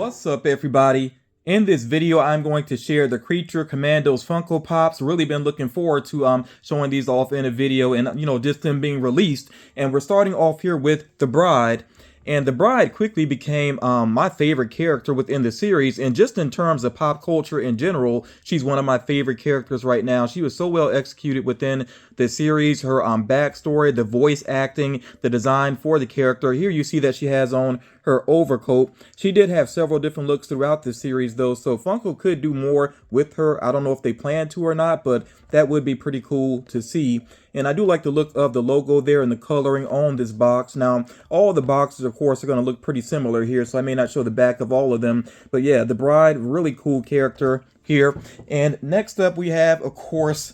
What's up, everybody? In this video, I'm going to share the Creature Commandos Funko Pops. Really been looking forward to showing these off in a video and, just them being released. And we're starting off here with the Bride. And the Bride quickly became my favorite character within the series. And just in terms of pop culture in general, she's one of my favorite characters right now. She was so well executed within the series. Her backstory, the voice acting, the design for the character. Here you see that she has on her overcoat. She did have several different looks throughout the series though, so Funko could do more with her. I don't know if they plan to or not, but that would be pretty cool to see. And I do like the look of the logo there and the coloring on this box. Now, all the boxes, of course, are going to look pretty similar here, so I may not show the back of all of them. But yeah, the Bride, really cool character here. And next up we have, of course,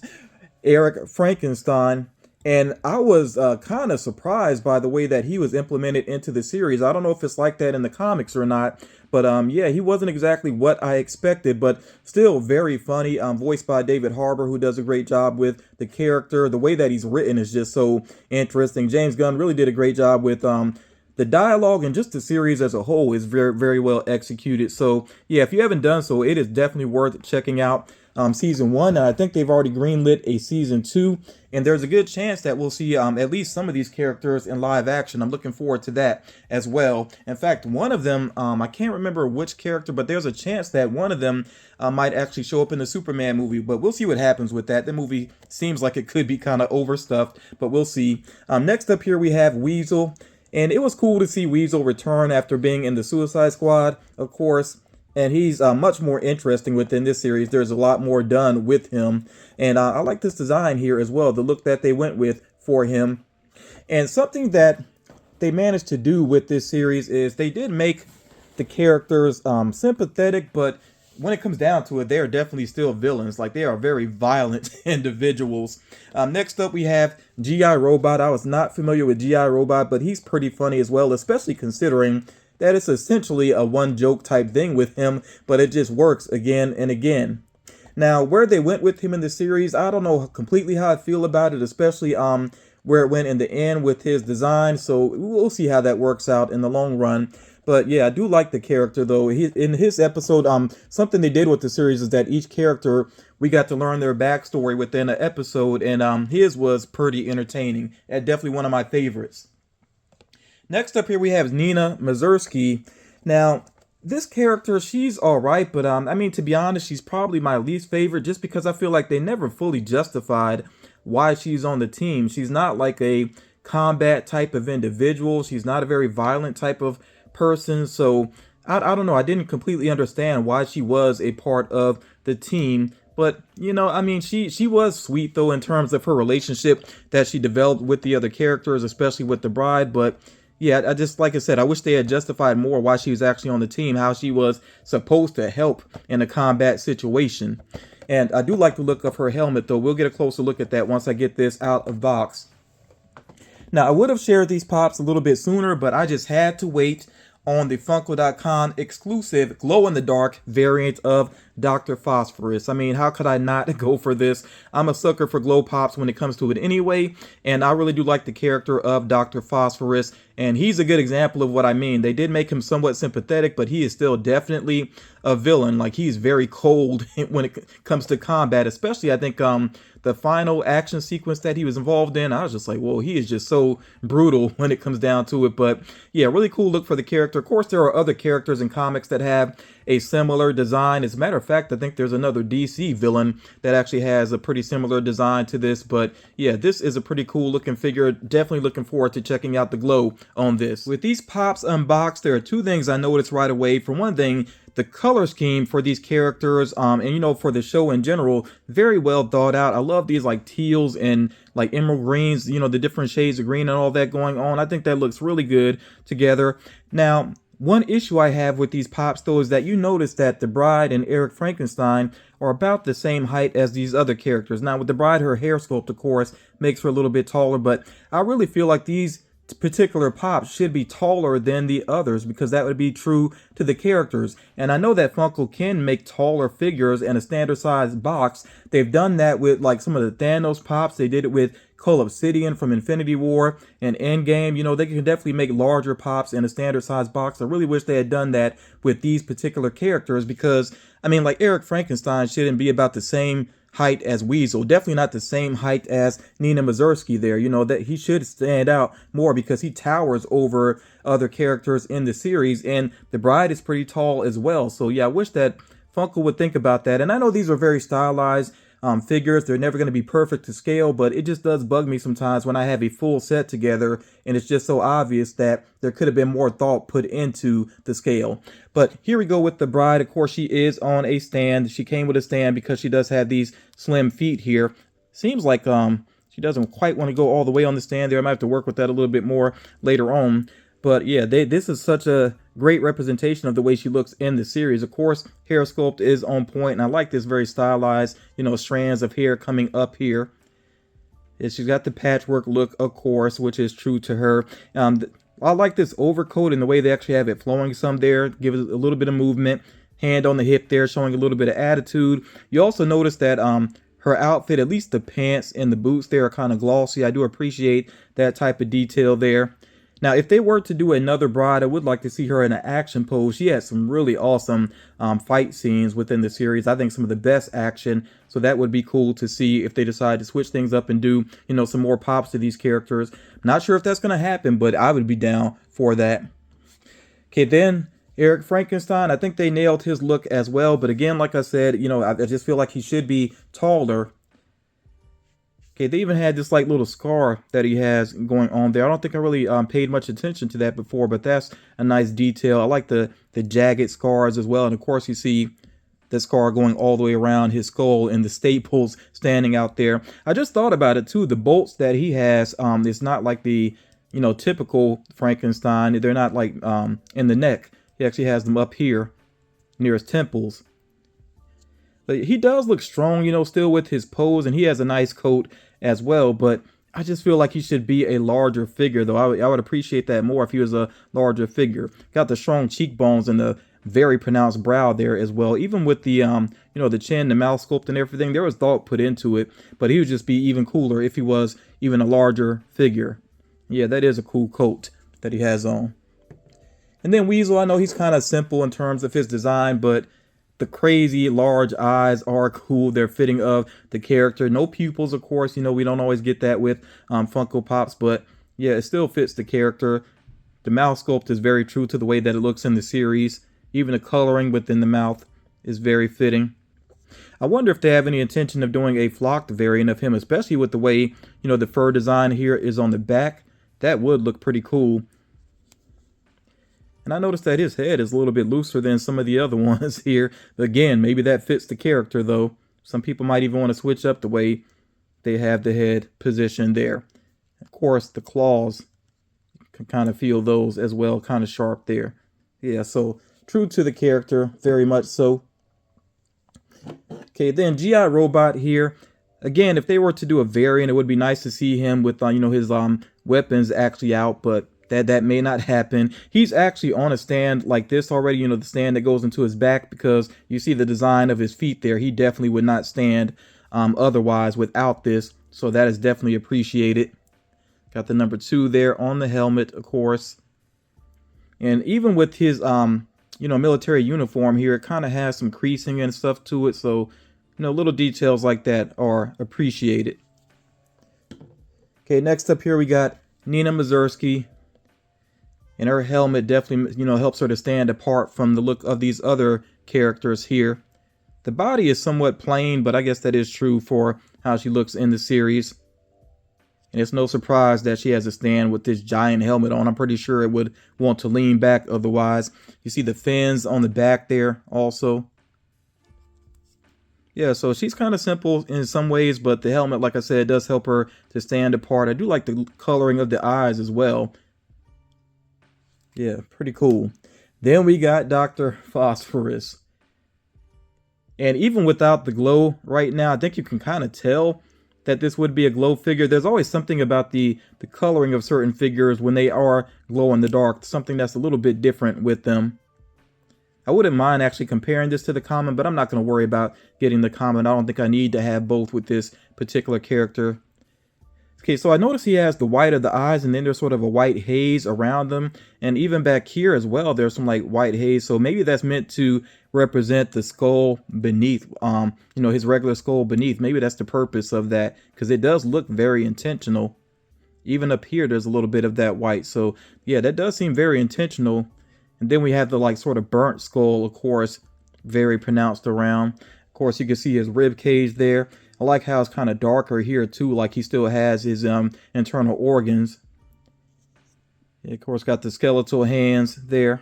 Eric Frankenstein. And I was kind of surprised by the way that he was implemented into the series. I don't know if it's like that in the comics or not, but yeah, he wasn't exactly what I expected, but still very funny. Voiced by David Harbour, who does a great job with the character. The way that he's written is just so interesting. James Gunn really did a great job with the dialogue, and just the series as a whole is very, very well executed. So yeah, if you haven't done so, it is definitely worth checking out season 1, and I think they've already greenlit a season 2, and there's a good chance that we'll see at least some of these characters in live action. I'm looking forward to that as well. In fact, one of them, I can't remember which character, but there's a chance that one of them might actually show up in the Superman movie, but we'll see what happens with that. The movie seems like it could be kind of overstuffed, but we'll see. Next up here we have Weasel, and it was cool to see Weasel return after being in the Suicide Squad, of course. And he's much more interesting within this series. There's a lot more done with him. And I like this design here as well, the look that they went with for him. And something that they managed to do with this series is they did make the characters sympathetic, but when it comes down to it, they are definitely still villains. Like, they are very violent individuals. Next up, we have G.I. Robot. I was not familiar with G.I. Robot, but he's pretty funny as well, especially considering that it's essentially a one joke type thing with him, but it just works again and again. Now, where they went with him in the series, I don't know completely how I feel about it, especially where it went in the end with his design. So we'll see how that works out in the long run. But yeah, I do like the character though. In his episode, something they did with the series is that each character, we got to learn their backstory within an episode, and his was pretty entertaining. Definitely one of my favorites. Next up here we have Nina Mazursky. Now, this character, she's alright, but I mean, to be honest, she's probably my least favorite just because I feel like they never fully justified why she's on the team. She's not like a combat type of individual. She's not a very violent type of person. So, I don't know. I didn't completely understand why she was a part of the team. But, I mean, she was sweet, though, in terms of her relationship that she developed with the other characters, especially with the Bride. But yeah, I just, like I said, I wish they had justified more why she was actually on the team, how she was supposed to help in a combat situation. And I do like the look of her helmet, though. We'll get a closer look at that once I get this out of box. Now, I would have shared these pops a little bit sooner, but I just had to wait on the Funko.com exclusive glow-in-the-dark variant of Dr. Phosphorus. I mean, how could I not go for this? I'm a sucker for glow pops when it comes to it anyway, and I really do like the character of Dr. Phosphorus, and he's a good example of what I mean. They did make him somewhat sympathetic, but he is still definitely a villain. Like, he's very cold when it comes to combat, especially I think the final action sequence that he was involved in. I was just like, whoa, he is just so brutal when it comes down to it. But yeah, really cool look for the character. Of course, there are other characters in comics that have a similar design. As a matter of fact, I think there's another DC villain that actually has a pretty similar design to this. But yeah, this is a pretty cool looking figure. Definitely looking forward to checking out the glow on this. With these pops unboxed, there are two things I noticed right away. For one thing, the color scheme for these characters, and for the show in general, very well thought out. I love these like teals and like emerald greens, the different shades of green and all that going on. I think that looks really good together. Now, one issue I have with these pops though is that you notice that the Bride and Eric Frankenstein are about the same height as these other characters. Now with the Bride, her hair sculpt, of course, makes her a little bit taller, but I really feel like these particular pop should be taller than the others, because that would be true to the characters. And I know that Funko can make taller figures in a standard size box. They've done that with like some of the Thanos pops. They did it with Cole Obsidian from Infinity War and Endgame. You know, they can definitely make larger pops in a standard size box. I really wish they had done that with these particular characters, because I mean, like, Eric Frankenstein shouldn't be about the same height as Weasel. Definitely not the same height as Nina Mazursky there. You know, that he should stand out more because he towers over other characters in the series. And the Bride is pretty tall as well. So yeah, I wish that Funko would think about that. And I know these are very stylized figures. They're never going to be perfect to scale, but it just does bug me sometimes when I have a full set together and it's just so obvious that there could have been more thought put into the scale. But here we go with the Bride. Of course, she is on a stand. She came with a stand because she does have these slim feet here. Seems like she doesn't quite want to go all the way on the stand there. I might have to work with that a little bit more later on. But yeah, this is such a great representation of the way she looks in the series. Of course, hair sculpt is on point, and I like this very stylized, you know, strands of hair coming up here. And she's got the patchwork look, of course, which is true to her. I like this overcoat and the way they actually have it flowing some there, give it a little bit of movement. Hand on the hip there, showing a little bit of attitude. You also notice that her outfit, at least the pants and the boots there, are kind of glossy. I do appreciate that type of detail there. Now, if they were to do another Bride, I would like to see her in an action pose. She has some really awesome fight scenes within the series. I think some of the best action. So that would be cool to see if they decide to switch things up and do, you know, some more pops to these characters. Not sure if that's going to happen, but I would be down for that. Okay, then Eric Frankenstein, I think they nailed his look as well. But again, like I said, you know, I just feel like he should be taller. Okay, they even had this like little scar that he has going on there. I don't think I really paid much attention to that before, but that's a nice detail. I like the jagged scars as well. And of course, you see the scar going all the way around his skull and the staples standing out there. I just thought about it too. The bolts that he has, it's not like the, you know, typical Frankenstein. They're not like in the neck. He actually has them up here near his temples. But he does look strong, you know, still with his pose, and he has a nice coat as well. But I just feel like he should be a larger figure, though. I would appreciate that more if he was a larger figure. Got the strong cheekbones and the very pronounced brow there as well. Even with the, you know, the chin, the mouth sculpt and everything, there was thought put into it. But he would just be even cooler if he was even a larger figure. Yeah, that is a cool coat that he has on. And then Weasel, I know he's kind of simple in terms of his design, but the crazy large eyes are cool. They're fitting of the character. No pupils, of course. You know, we don't always get that with Funko Pops, but yeah, it still fits the character. The mouth sculpt is very true to the way that it looks in the series. Even the coloring within the mouth is very fitting. I wonder if they have any intention of doing a flocked variant of him, especially with the way, you know, the fur design here is on the back. That would look pretty cool. And I noticed that his head is a little bit looser than some of the other ones here. Again, maybe that fits the character, though. Some people might even want to switch up the way they have the head positioned there. Of course, the claws, you can kind of feel those as well, kind of sharp there. Yeah, so true to the character, very much so. Okay, then G.I. Robot here. Again, if they were to do a variant, it would be nice to see him with, you know, his weapons actually out, but that may not happen. He's actually on a stand like this already, you know, the stand that goes into his back, because you see the design of his feet there. He definitely would not stand otherwise without this. So that is definitely appreciated. Got the number 2 there on the helmet, of course. And even with his, you know, military uniform here, it kind of has some creasing and stuff to it. So, you know, little details like that are appreciated. Okay, next up here we got Nina Mazursky. And her helmet definitely, you know, helps her to stand apart from the look of these other characters here. The body is somewhat plain, but I guess that is true for how she looks in the series. And it's no surprise that she has a stand with this giant helmet on. I'm pretty sure it would want to lean back otherwise. You see the fins on the back there also. Yeah, so she's kind of simple in some ways, but the helmet, like I said, does help her to stand apart. I do like the coloring of the eyes as well. Yeah, pretty cool. Then we got Dr. Phosphorus. And even without the glow right now, I think you can kind of tell that this would be a glow figure. There's always something about the coloring of certain figures when they are glow in the dark, something that's a little bit different with them. I wouldn't mind actually comparing this to the common, but I'm not going to worry about getting the common. I don't think I need to have both with this particular character. Okay, so I notice he has the white of the eyes, and then there's sort of a white haze around them. And even back here as well, there's some like white haze. So maybe that's meant to represent the skull beneath, his regular skull beneath. Maybe that's the purpose of that, because it does look very intentional. Even up here, there's a little bit of that white. So yeah, that does seem very intentional. And then we have the like sort of burnt skull, of course, very pronounced around. Of course, you can see his rib cage there. I like how it's kind of darker here too, like he still has his internal organs. Yeah, of course, got the skeletal hands there.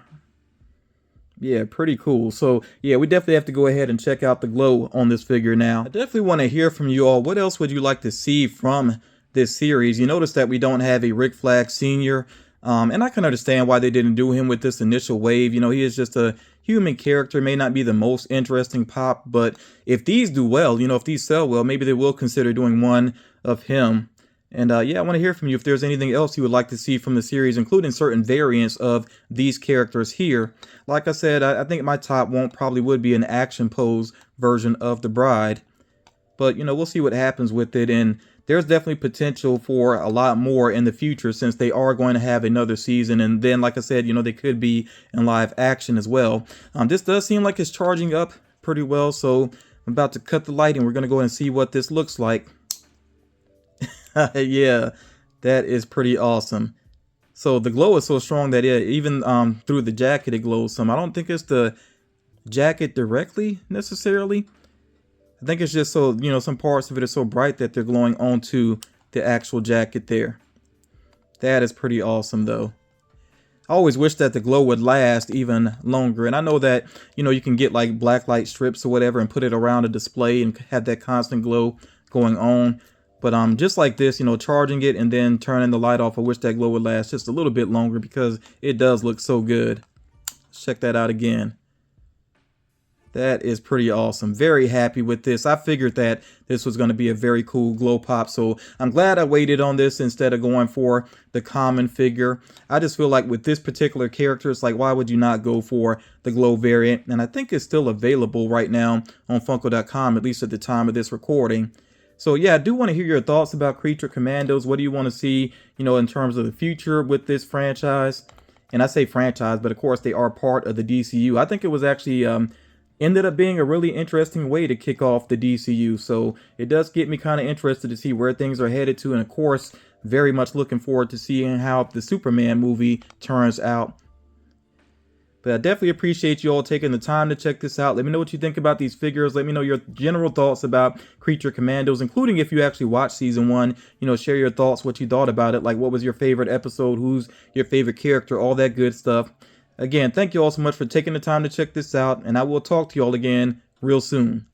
Yeah, pretty cool. So yeah, we definitely have to go ahead and check out the glow on this figure now. I definitely want to hear from you all. What else would you like to see from this series? You notice that we don't have a Rick Flag Sr. And I can understand why they didn't do him with this initial wave. You know, he is just a human character, may not be the most interesting pop, but if these do well, if these sell well, maybe they will consider doing one of him. And yeah, I want to hear from you if there's anything else you would like to see from the series, including certain variants of these characters here. Like I said, I think my top probably would be an action pose version of the Bride. But, we'll see what happens with it. And there's definitely potential for a lot more in the future, since they are going to have another season. And then, like I said, they could be in live action as well. This does seem like it's charging up pretty well. So I'm about to cut the light and we're going to go and see what this looks like. Yeah, that is pretty awesome. So the glow is so strong that even through the jacket, it glows some. I don't think it's the jacket directly necessarily. I think it's just so, some parts of it are so bright that they're glowing onto the actual jacket there. That is pretty awesome though. I always wish that the glow would last even longer. And I know that, you can get like black light strips or whatever and put it around a display and have that constant glow going on. But just like this, charging it and then turning the light off, I wish that glow would last just a little bit longer, because it does look so good. Let's check that out again. That is pretty awesome. Very happy with this. I figured that this was going to be a very cool glow pop, so I'm glad I waited on this instead of going for the common figure. I just feel like with this particular character, it's like, why would you not go for the glow variant? And I think it's still available right now on Funko.com, at least at the time of this recording. So yeah, I do want to hear your thoughts about Creature Commandos. What do you want to see, in terms of the future with this franchise? And I say franchise, but of course they are part of the DCU. I think it was actually ended up being a really interesting way to kick off the DCU. So it does get me kind of interested to see where things are headed to. And of course, very much looking forward to seeing how the Superman movie turns out. But I definitely appreciate you all taking the time to check this out. Let me know what you think about these figures. Let me know your general thoughts about Creature Commandos, including if you actually watched season 1. Share your thoughts, what you thought about it. Like, what was your favorite episode? Who's your favorite character? All that good stuff. Again, thank you all so much for taking the time to check this out, and I will talk to you all again real soon.